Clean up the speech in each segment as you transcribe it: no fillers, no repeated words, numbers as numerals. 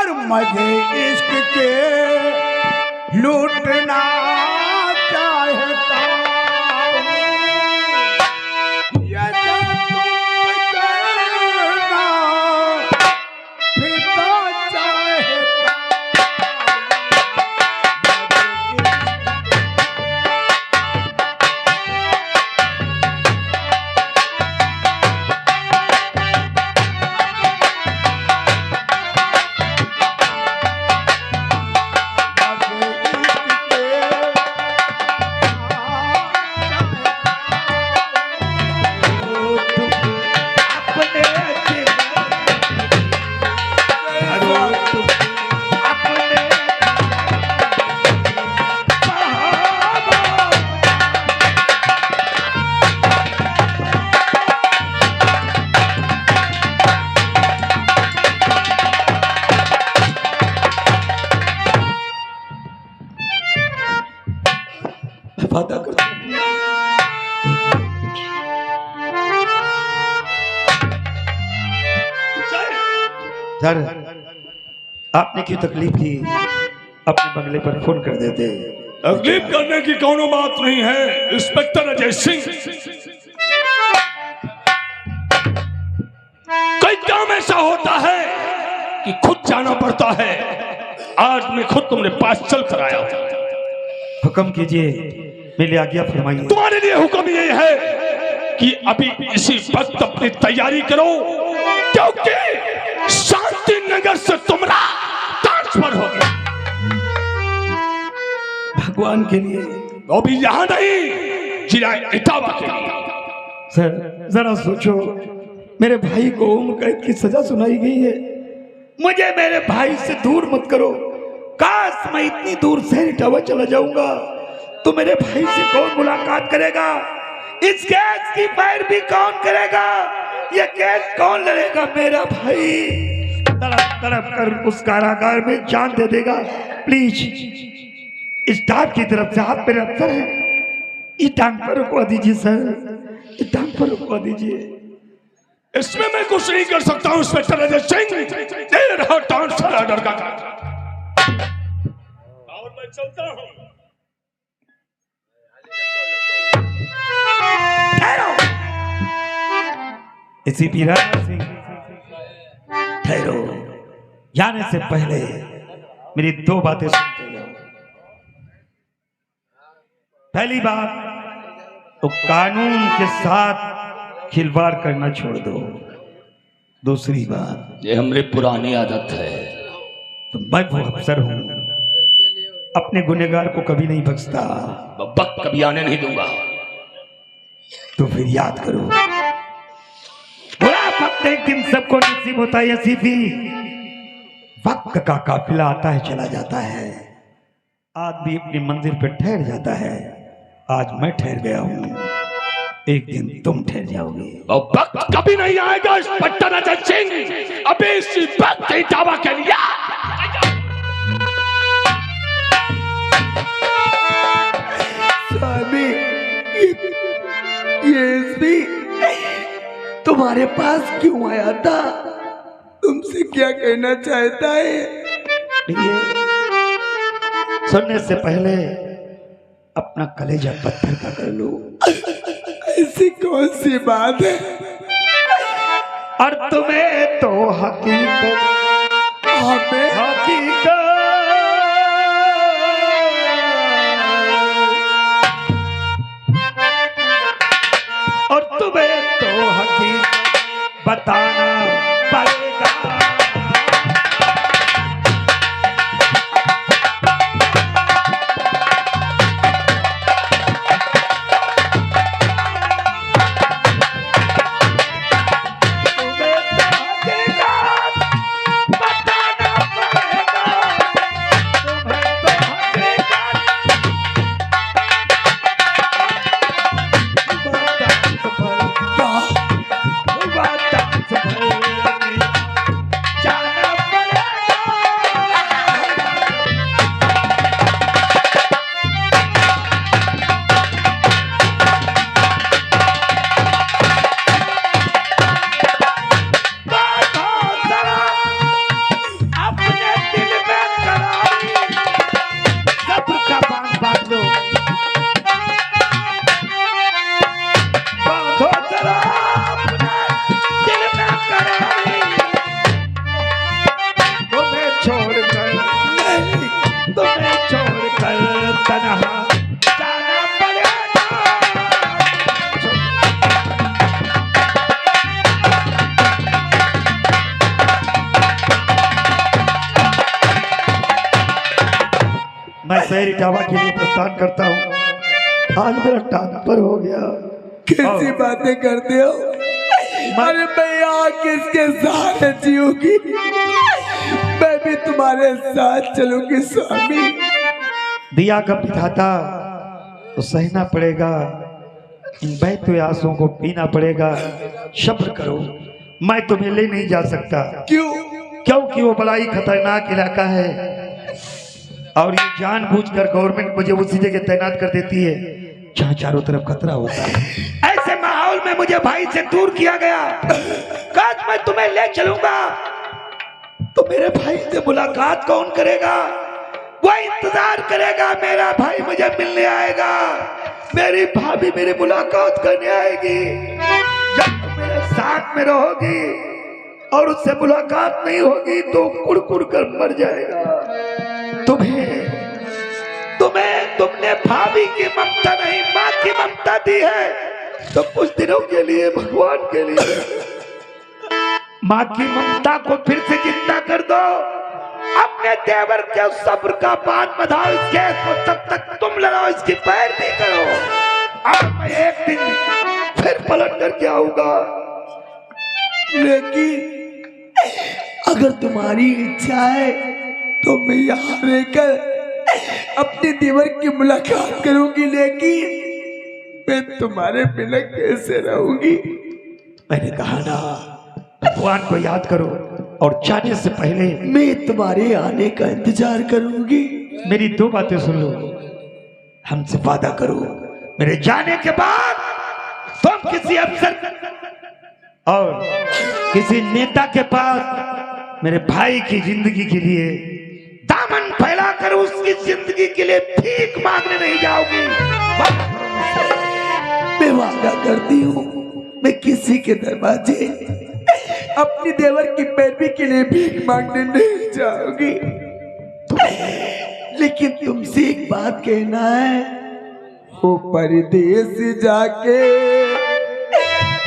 और मजे इश्क के लूटना चाहता हूँ। ये जो तुम करना फिदा चाहता वादा करता हूं। सर, आपने क्यों तकलीफ की? अपने बंगले पर फोन कर देते। तकलीफ करने की कोनो बात नहीं है इंस्पेक्टर अजय सिंह। कई काम ऐसा होता है कि खुद जाना पड़ता है। आज मैं खुद तुमने पास चल कर आया हूं। हुक्म कीजिए, मेरी आज्ञा फरमाइए। तुम्हारे लिए हुक्म ये है कि अभी इसी वक्त अपनी तैयारी करो, क्योंकि शांति नगर से तुम्हारा ट्रांसफर हो गया। भगवान के लिए। वो भी यहाँ नहीं, जिला इटावा के लिए। सर जरा सोचो, मेरे भाई को उम्र कैद की सजा सुनाई गई है। मुझे मेरे भाई से दूर मत करो। काश मैं इतनी दूर शहर इटावा चला जाऊंगा तो मेरे भाई से कौन मुलाकात करेगा? इस केस की पैरवी कौन करेगा? ये केस कौन लड़ेगा? मेरा भाई तड़प तड़प कर उस कारागार में जान दे देगा। प्लीज इस टांग की तरफ से, आप मेरे अफसर हैं, इस टांग पर रुकवा दीजिए सर, इस टांग पर रुकवा दीजिए। इसमें मैं कुछ नहीं कर सकता हूं इंस्पेक्टर अजय सिंह। दे रहा ट्रांसफर ऑर्डर का और मैं चलता हूं। इसी ठहरो, जाने से पहले मेरी दो बातें सुनते जाओ। पहली बात तो कानून के साथ खिलवाड़ करना छोड़ दो। दूसरी बात, ये हमारी पुरानी आदत है। तो मैं वो अफसर हूं, अपने गुनहगार को कभी नहीं बख्शता। वक्त कभी आने नहीं दूंगा। तो फिर याद करो, वक्त एक दिन सबको नसीब होता है यसीफी। वक्त का काफिला आता है चला जाता है, आदमी अपनी मंजिल पर ठहर जाता है। आज मैं ठहर गया हूं, एक दिन तुम ठहर जाओगे। और वक्त कभी नहीं आएगा इंस्पेक्टर अजय सिंह। अभी इसी वक्त इटावा के लिए स्वामी, ये एसपी तुम्हारे पास क्यों आया था? तुमसे क्या कहना चाहता है? सुनने से पहले अपना कलेजा पत्थर का कर लो। ऐसी कौन सी बात है? और तुम्हें तो हकीकत, हमें हकीकत और तुम्हें तो हकीकत बताना पड़ेगा। शहर इटावा के लिए प्रस्थान करता हूँ। आज मेरा ट्रांसफर हो गया। कैसी बातें करते हो? अरे मैं यहाँ किसके साथ जीऊंगी? मैं भी तुम्हारे साथ चलूंगी स्वामी। दिया का विधाता तो सहना पड़ेगा, इन बहते आंसुओं को पीना पड़ेगा। सब्र करो, मैं तुम्हें ले नहीं जा सकता। क्यों? क्योंकि वो बड़ा ही खतरनाक इलाका है और ये जानबूझकर गवर्नमेंट मुझे उसी जगह तैनात कर देती है जहाँ चारों तरफ खतरा होता है। ऐसे माहौल में मुझे भाई से दूर किया गया। काश मैं तुम्हें ले चलूंगा तो मेरे भाई से मुलाकात कौन करेगा? वो इंतजार करेगा, मेरा भाई मुझे मिलने आएगा, मेरी भाभी मेरी मुलाकात करने आएगी। जब तुम मेरे साथ में रहोगी और उससे मुलाकात नहीं होगी तो कुड़ कर मर जाएगा। तुमने भाभी की ममता नहीं माँ की ममता दी है, तो कुछ दिनों के लिए भगवान के लिए माँ की ममता को फिर से जिंदा कर दो। अपने देवर के सब्र का बांध बंधाओ इसके को, तब तक तुम लड़ाओ, इसकी पैर नहीं करो। अब मैं एक दिन फिर पलट करके आऊंगा। लेकिन अगर तुम्हारी इच्छा है तो मैं यहाँ रहकर अपने देवर की मुलाकात करूंगी, लेकिन मैं तुम्हारे बिना कैसे रहूंगी? मैंने कहा ना, भगवान को याद करो और जाने से पहले मैं तुम्हारे आने का इंतजार करूंगी। मेरी दो बातें सुन लो। हमसे वादा करो, मेरे जाने के बाद तुम किसी अफसर और किसी नेता के पास मेरे भाई की जिंदगी के लिए दामन फैलाकर उसकी जिंदगी के लिए भीख मांगने नहीं जाओगी। मैं वादा करती हूँ, मैं किसी के दरवाजे अपनी देवर की पैरवी के लिए भीख मांगने नहीं जाओगी। लेकिन तुमसे एक बात कहना है, वो परदेस जाके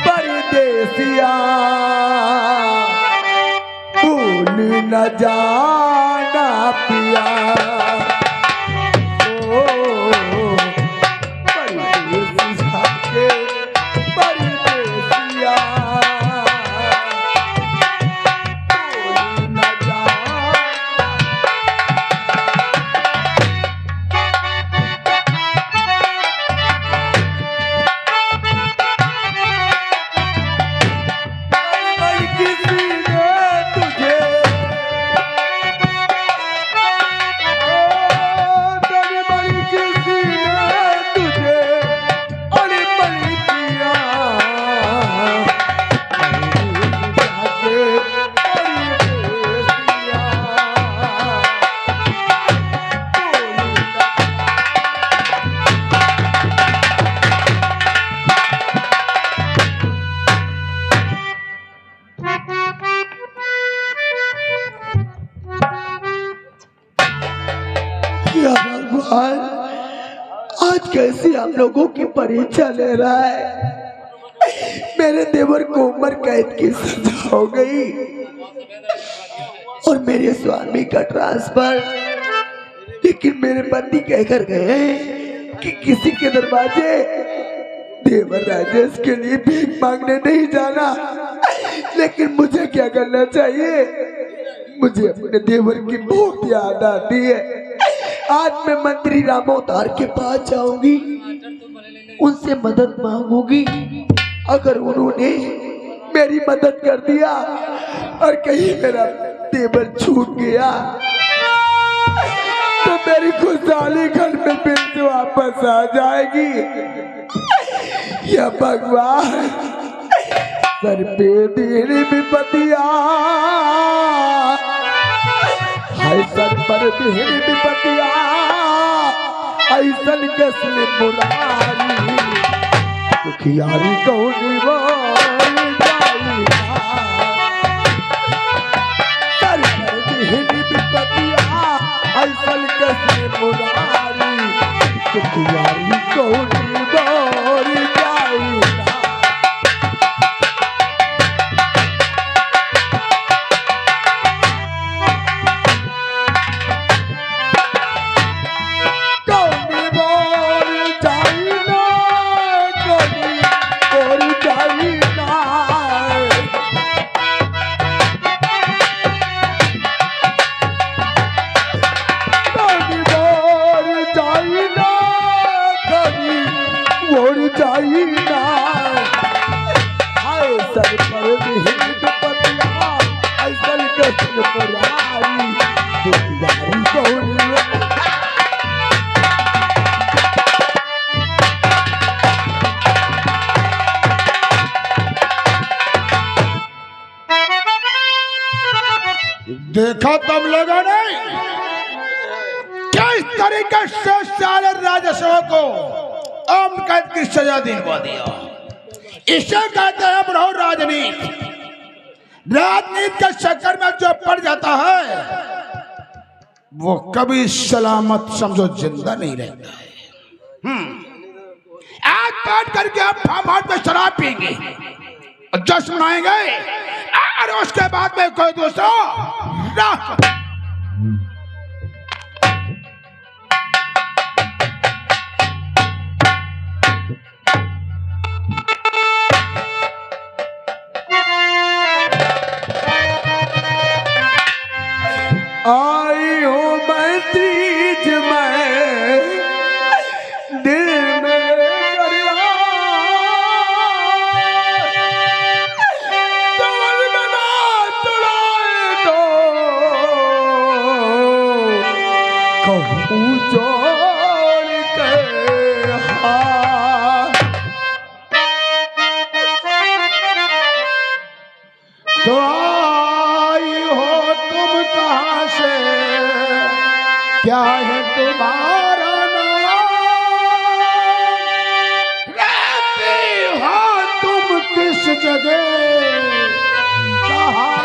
परदेसिया भूल न जाना पिया। ओ परदेस जाके परदेसिया भूल न जाना। भगवान, आज कैसे हम लोगों की परीक्षा ले रहा है। मेरे देवर को उम्र कैद की सजा हो गई और मेरे स्वामी का ट्रांसफर। लेकिन मेरे पति कहकर गए कि किसी के दरवाजे देवर राजेश के लिए भीख मांगने नहीं जाना। लेकिन मुझे क्या करना चाहिए? मुझे अपने देवर की बहुत याद आती है। आज मैं मंत्री रामोतार के पास जाऊंगी, उनसे मदद मांगूंगी। अगर उन्होंने मेरी मदद कर दिया और कहीं मेरा देवर छूट गया तो मेरी खुशहाली घर में फिर से वापस आ जाएगी। या भगवान, सर पे तेरी विपत्तियां, हाय सर पर तेरी विपत्तियां, ऐसन कसम मुरारी दुखियारी कौनी बोल जाई। सर पर तेरी विपत्तियां, ऐसन कसम मुरारी दुखियारी कौनी बोल जाई। दुखियारी दुखियारी कौन देखा तुम लोगों ने किस तरीके से सारे राजस्व को आम कैद की सजा दिलवा दिया। इसे कहते हैं ब्रो राजनीति। राजनीति के चक्कर में जो पड़ जाता है वो कभी सलामत समझो जिंदा नहीं रहता है। आज बैठ करके आप फार्म में शराब पीएंगे, जश्न मनाएंगे और उसके बाद में कोई दूसरा आई हूँ मैं तीज में दिल में दरिया तोड़ बना तुड़ाए दो कहूँ जोड़ के हाथ तो आई हो तुम कहाँ से, क्या है तुम्हारा नाम, रहते हो तुम किस जगह, कहाँ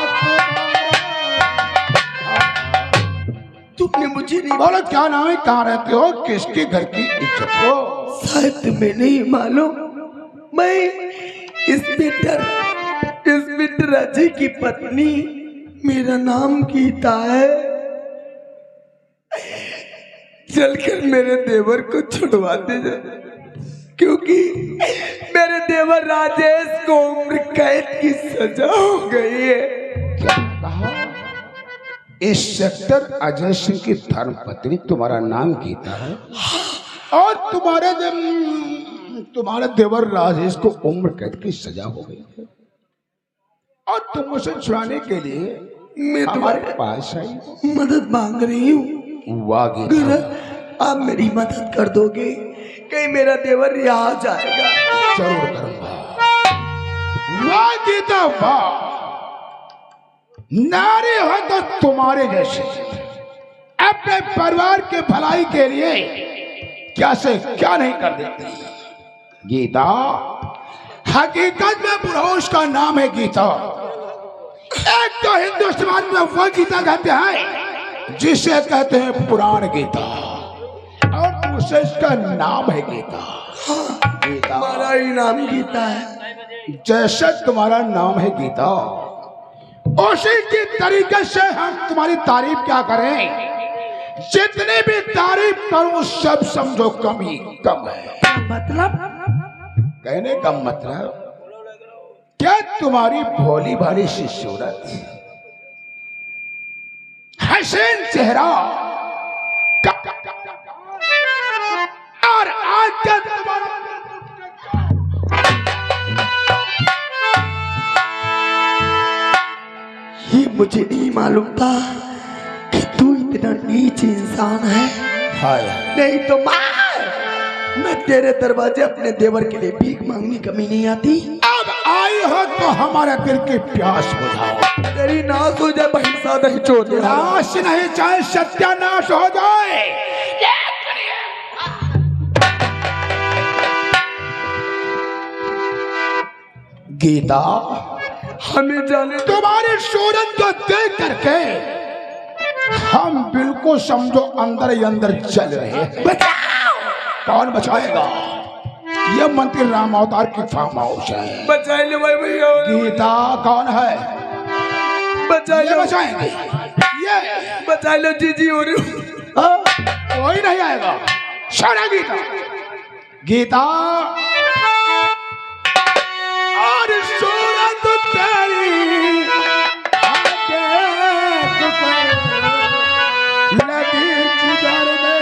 तुमने मुझे नहीं बोलो क्या नाम है, कहाँ रहते हो, किसके घर की इज्जत हो। शायद तुम्हें नहीं मालूम मैं इंस्पेक्टर राजे की पत्नी, मेरा नाम गीता है। चलकर मेरे देवर को छुड़वा दे क्योंकि मेरे देवर राजेश को उम्र कैद की सजा हो गई है। कहा इंस्पेक्टर अजय सिंह की धर्मपत्नी तुम्हारा नाम गीता है और तुम्हारे देवर राजेश को उम्र कैद की सजा हो गई है और तुम उसे छुड़ाने के लिए मैं तुम्हारे पास आई मदद मांग रही हूँ। वाह गीता, अगर आप मेरी मदद कर दोगे कहीं मेरा देवर यहाँ जाएगा। जरूर करूंगा। वाह गीता वाह, नारी हो तो तुम्हारे जैसे अपने परिवार के भलाई के लिए क्या से क्या नहीं कर देती। गीता हकीकत में पुरुष का नाम है गीता। एक तो हिंदुस्तान में वो गीता कहते हैं जिसे कहते हैं पुराण गीता और दूसरे इसका नाम है गीता। गीता हमारा ही नाम गीता है। जैसे तुम्हारा नाम है गीता उसी के तरीके से हम तुम्हारी तारीफ क्या करें। जितनी भी तारीफ करूं सब समझो कम ही कम है। मतलब कहने का मतलब क्या तुम्हारी भोली भाली सी सूरत, हसीन चेहरा और आज का तुम्हारा ये मुझे नहीं मालूम था कि तू इतना नीच इंसान है। हाय नहीं तो मैं तेरे दरवाजे अपने देवर के लिए भीख मांगनी कमी नहीं आती। अब आई हो तो हमारे दिल की प्यास बुझाओ। तेरी नाश हो जाए बहिंसा नहीं चोर नाश नहीं चाहे सत्यानाश हो जाए। गीता हमें जाने दो। तुम्हारी सूरत को देख करके हम बिल्कुल समझो अंदर ही अंदर चल रहे हैं। बचाओ। कौन बचाएगा? ये मंत्री राम अवतार की फार्म हाउस है। बचाए ले भाई भैया। गीता कौन है? बचाए ये लो बचाएंगे। ये बचाए लो जीजी हो रही हूँ। कोई नहीं आएगा। सारा गीता गीता और सूरत तेरी लगी जिगर में।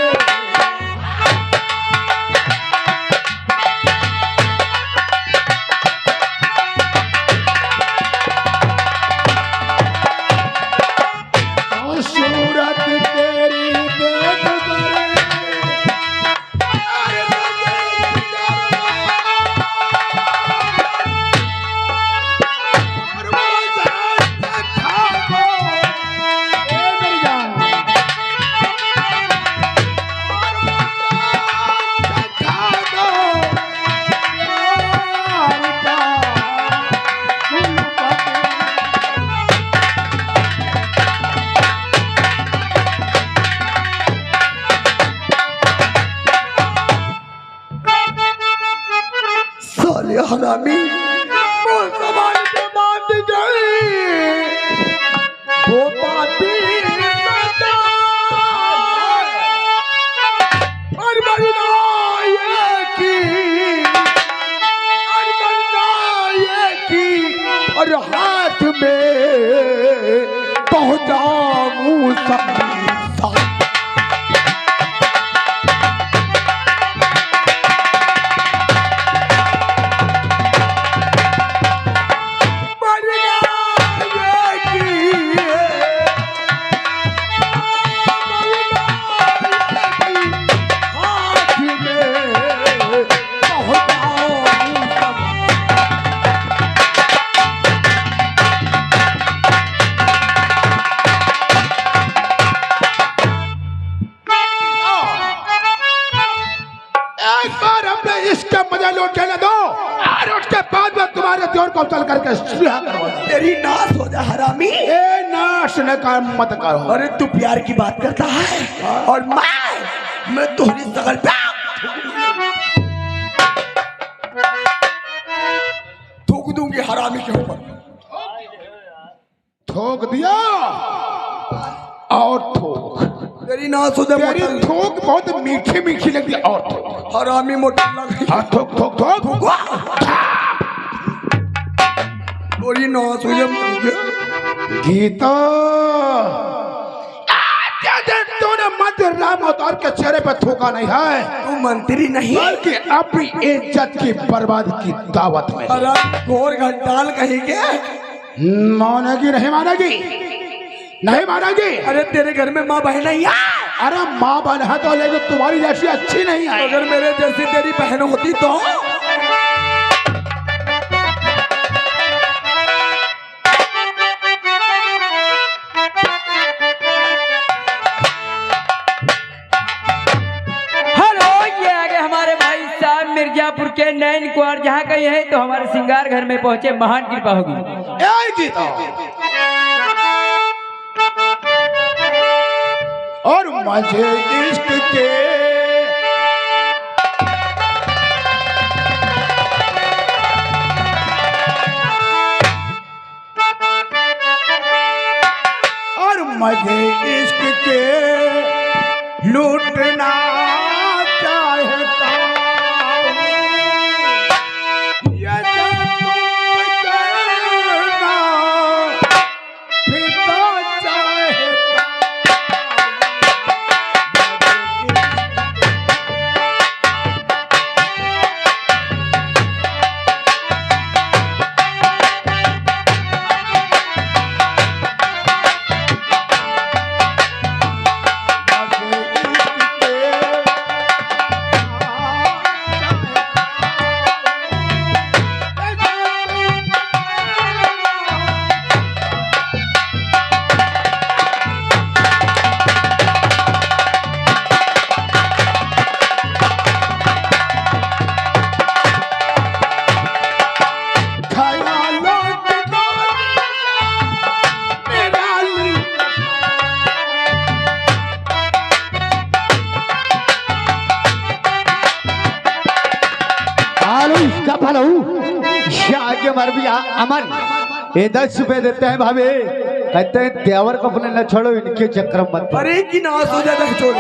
हरामी वो सवाल के बात गई वो पापी सदा और बनना ये की और बनना ये की और हाथ में पहुंचाऊं सब इसका मजा लौट के दो और उसके बाद में तुम्हारे त्योर को चल करके सुलह करवा तेरी नाश हो जा हरामी। ए नाश न कर मत करो। अरे तू प्यार की बात करता है और मैं तुम्हारी सगल पे थूक दूंगी हरामी के ऊपर। थूक दिया और थूक तेरी नाश हो जा। तेरी थूक बहुत मीठी मीठी लगती है और थूक हरामी मोटा लग। हाँ थूक थूक थूक तेरी नाश हो जा। गीता तूने मंदिर राम अवतार के चेहरे पे थूका नहीं है। तू मंत्री नहीं बल्कि अपनी इज्जत की बर्बादी की दावत में। हरामी घोर घंटाल कहीं के मानेगी नहीं मानेगी नहीं मानेगी। अरे तेरे घर में माँ बहन नहीं है। अरे माँ बहन है तो लेकिन तुम्हारी जैसी अच्छी नहीं है। अगर मेरे जैसी तेरी बहन होती तो मिर्जापुर के नैन कुआर जहाँ कहीं है तो हमारे सिंगार घर में पहुंचे महान कृपा होगी। और मुझे इश्क के और मुझे इश्क के लूटना चाहता अमन ये 10 रुपए देते हैं भाभी। कहते हैं देवर को अपने न छोड़ो इनके चक्कर मत। अरे की नाश हो जाता छोड़।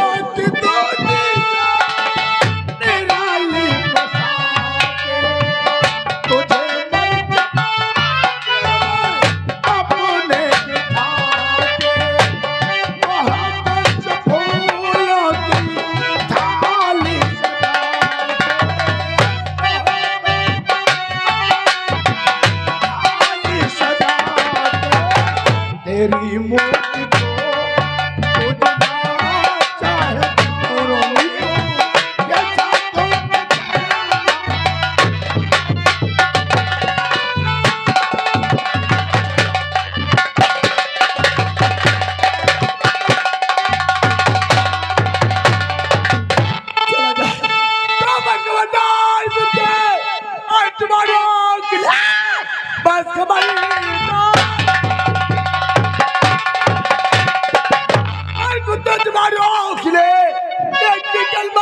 तेरी मूर्ति को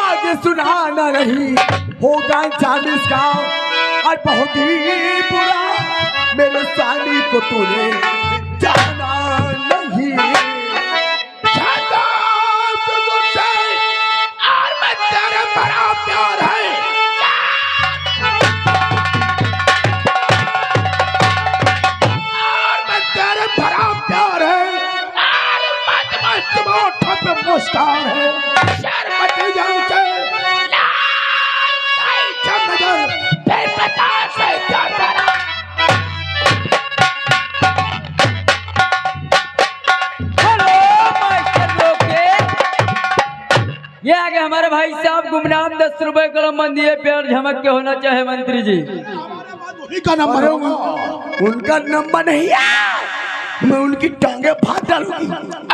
चाहे सुनाना नहीं होगा 40 का और बहुत ही बुरा मेरे साली को तूने जाना नहीं। और मैं तेरे बड़ा प्यार है। और मैं तेरे बड़ा प्यार है। और मत मत मोटा पे मुस्कान है। शर्मती जाऊं के लाल जब नजर फिर बता से क्या करा। ये आगे हमारे भाई साहब गुमनाम 10 रुपए कलम बंदी है, प्यार झमक के होना चाहे मंत्री जी। उन्हीं का नंबर होगा। उनका नंबर नहीं है, मैं उनकी टांगे फाड़ डालूंगी।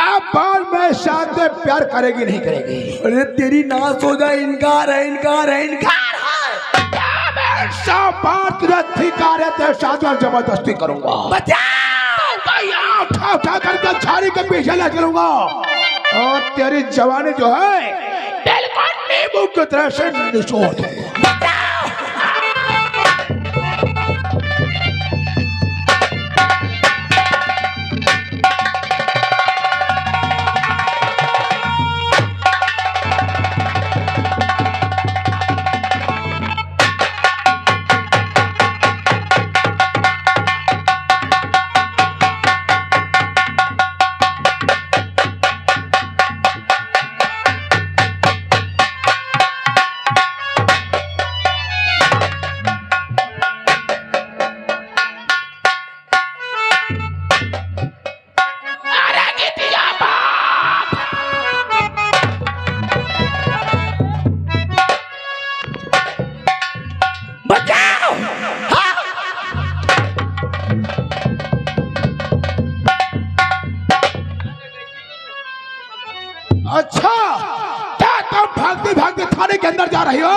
अब बाल में साथ में प्यार करेगी नहीं करेगी। अरे तेरी नाश हो जाए। इनकार है, इनकार है, इनकार है। सब बात रद्दी कार्य तेरे साथ में जबरदस्ती करूंगा। उठा उठा करके छारी के पीछे ले चलूंगा और तेरी जवानी जो है बिल्कुल नींबू की तरह से निचोड़ दूंगा। अच्छा क्या तुम भागते भागते थाने के अंदर जा रही हो?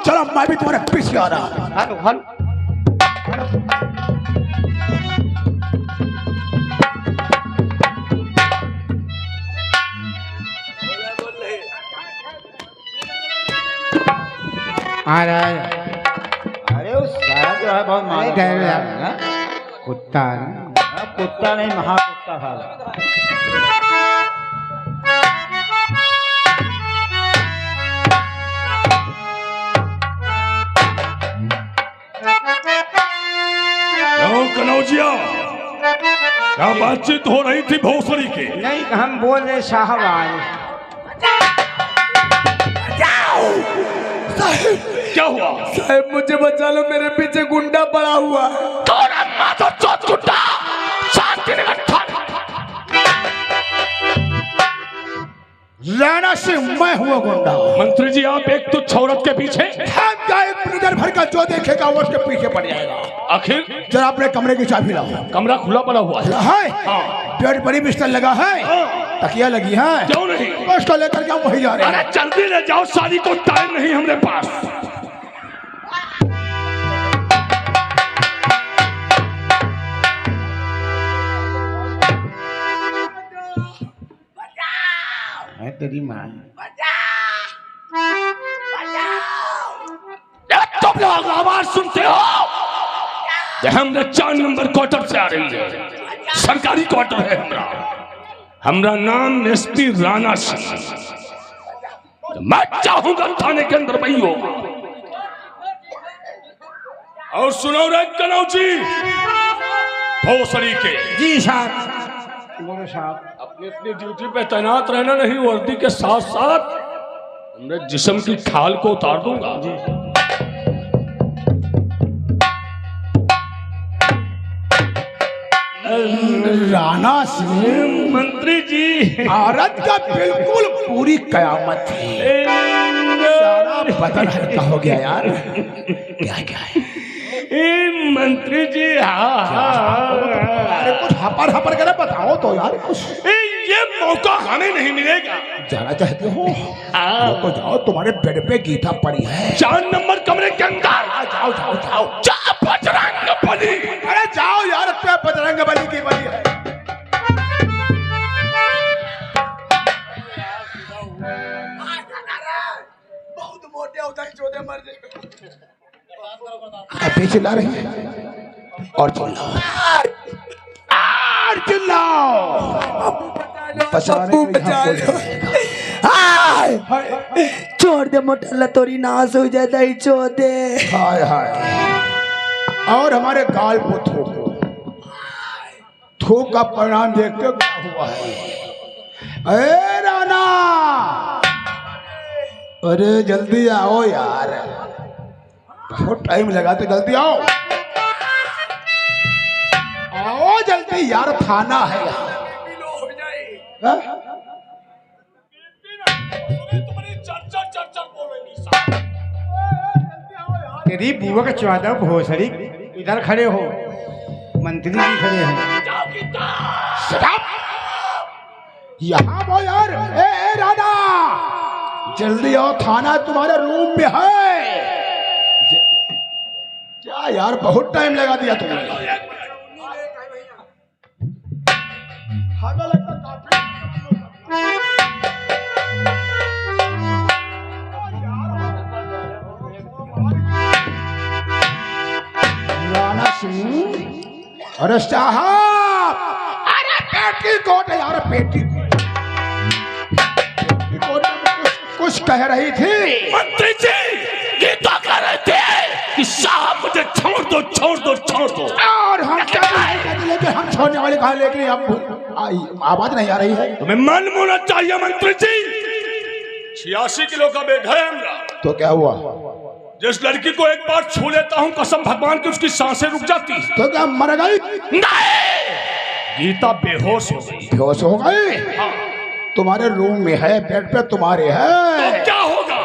चलो मैं भी तुम्हारे पीछे आ रहा। अरे उस साला जो है बहुत मारा कुत्ता है। कुत्ता नहीं महाकुत्ता था। कनौजिया, क्या बातचीत हो रही थी भोसड़ी की? नहीं, हम बोल रहे साहब आए। क्या हुआ? साहब मुझे बचा लो, मेरे पीछे गुंडा पड़ा हुआ है। राणा सिंह मैं हुआ गुंडा। मंत्री जी, आप एक तो औरत के पीछे हम जाए नजर भर का जो देखेगा वो उसके पीछे पड़ जाएगा। आखिर जरा अपने कमरे की चाबी लाओ। कमरा खुला पड़ा हुआ है। है बेड पर ही बिस्तर लगा है, तकिया लगी है। क्यों नहीं? उसको लेकर के हम वही जा रहे हैं। अरे जल्दी ले जाओ, साली को टाइम नहीं हमारे पास। तेरी माँ तुम लोग आवाज सुनते हो? हम 4 नंबर क्वार्टर से आ रही है। सरकारी क्वार्टर है हमारा। हमारा नाम एसपी राणा सिंह। मैं चाहूंगा थाने के अंदर वही होगा। और सुनो रे कनौजी, भोसड़ी के जी साहब। बोलो साहब। अपनी अपनी ड्यूटी पे तैनात रहना, नहीं वर्दी के साथ साथ हमने जिस्म की खाल को उतार दूंगा। राणा सिंह मंत्री जी, औरत का बिल्कुल पूरी कयामत थी। सारा बदन हल्का हो गया यार। क्या क्या है? मंत्री जी, अरे कुछ हपर हपर कर बताओ तो यार कुछ। ये मौका हमें नहीं मिलेगा। जाना चाहते हो तो जाओ, तुम्हारे बेड पे गीता पड़ी है। 4 नंबर कमरे के अंदर। जाओ जाओ जाओ। जा बजरंग बली। अरे जाओ यार, पे बजरंग बली की बली है। बहुत मोटे होता है, चौदह मर जाए। अभी चिल्ला रही है और चिल्लाओ और चिल्लाओ। पप्पू बचा लो। हाय छोड़ दे मोटा लतोरी नाश हो जाता ही छोड़ दे। हाय हाय और हमारे गाल को थूक थूक का परिणाम देखते क्या हुआ है। अरे राणा अरे जल्दी आओ यार बहुत टाइम लगा तो जल्दी आओ आओ जल्दी यार थाना है हाँ? तेरी बुआ का चौदह भोसड़ी इधर खड़े हो, मंत्री जी खड़े हैं। यहाँ वो यार ए राणा जल्दी आओ थाना तुम्हारे रूम में है। क्या यार बहुत टाइम लगा दिया तुमने। राणा सिंह अरे साहब अरे पेटी कोट है यार पेटी कोट कुछ कह रही थी। मंत्री जी ये तो कह रहे थे कि साहब मुझे छोड़ दो छोड़ दो छोड़ दो। और हम क्या लेकिन हम छोड़ने वाले कहा लेकिन अब आवाज नहीं आ रही है। तुम्हें मन होना चाहिए मंत्री जी। 86 किलो का बेग है हमरा। तो क्या हुआ। जिस लड़की को एक बार छू लेता हूँ कसम भगवान की उसकी सांसें रुक जाती। तो क्या मर गई। नहीं गीता बेहोश हो गई। बेहोश हो गई। हाँ। तुम्हारे रूम में है बेड पे तुम्हारे है। तो क्या होगा।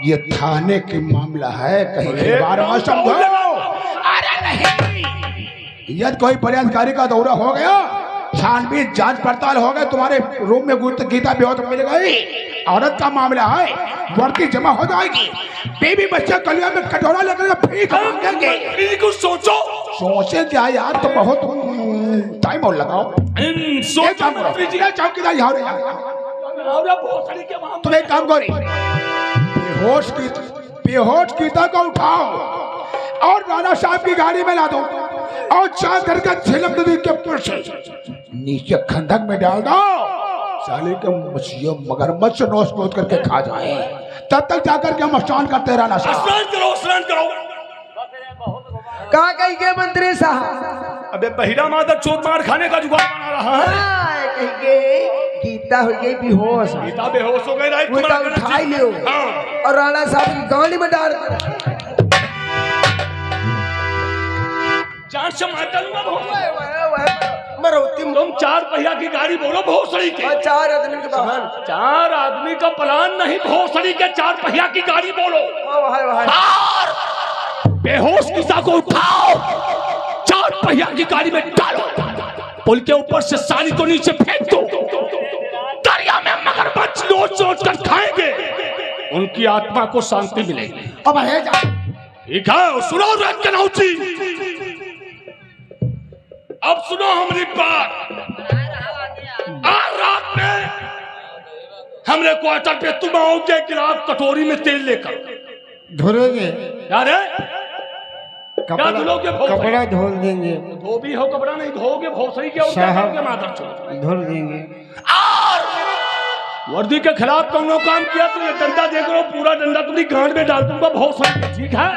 ये थाने की मामला है कहीं के बारे में समझो। अरे नहीं यदि कोई पदाधिकारी का दौरा हो गया छानबीन जांच पड़ताल हो गए तुम्हारे रूम में गीता बेहोश मिल गई औरत का मामला है वर्दी जमा हो जाएगी बेबी बच्चा कलिया में कटोरा लेकर भीख मांगेंगे। कुछ सोचो। सोचे क्या यार तो बहुत टाइम और लगाओ। चौकीदार यहाँ तुम एक काम करो बेहोश गीता को उठाओ और राणा साहब की गाड़ी में ला दो और चाह करके झेलम नदी के ऊपर से नीचे खंडक में डाल दो। साले के मछलियों मगरमच्छ नोच नोच करके खा जाए तब तक जाकर के हम स्नान करते रहना। स्नान करो स्नान करो। कहाँ कहीं के मंत्री साहब। अबे बहिरा मादर चोट मार खाने का जुगाड़ बना रहा है। कहीं के गीता हो गई बेहोश। गीता बेहोश हो गई राइट गीता उठाई लियो और राणा साहब की गाड़ी में डाल जान से मार डालूंगा तुम 4 पहिया की गाड़ी बोलो भोसड़ी के। 4 आदमी के वाहन। 4 आदमी का प्लान नहीं भोसड़ी के 4 पहिया की गाड़ी बोलो। बेहोश किसा को उठाओ 4 पहिया की गाड़ी में डालो पुल के ऊपर से साली को नीचे फेंक दो दरिया में मगरमच्छ नोच नोच कर खाएंगे उनकी आत्मा को शांति मिलेगी। अब है ठीक है सुनो रात के नौची अब सुनो हमारी बात। आज रात में हमरे क्वार्टर पे तुम आओगे गिलास कटोरी में तेल लेकर धोलोगे यार कपड़ा कपड़ा धो देंगे। धोबी हो कपड़ा नहीं धोगे भोसड़ी के और क्या करोगे माधर धो देंगे। और वर्दी के खिलाफ तुमने काम किया तो ये डंडा देख लो पूरा डंडा तुम्हारी गांड में डाल दूंगा भोसड़ी। ठीक है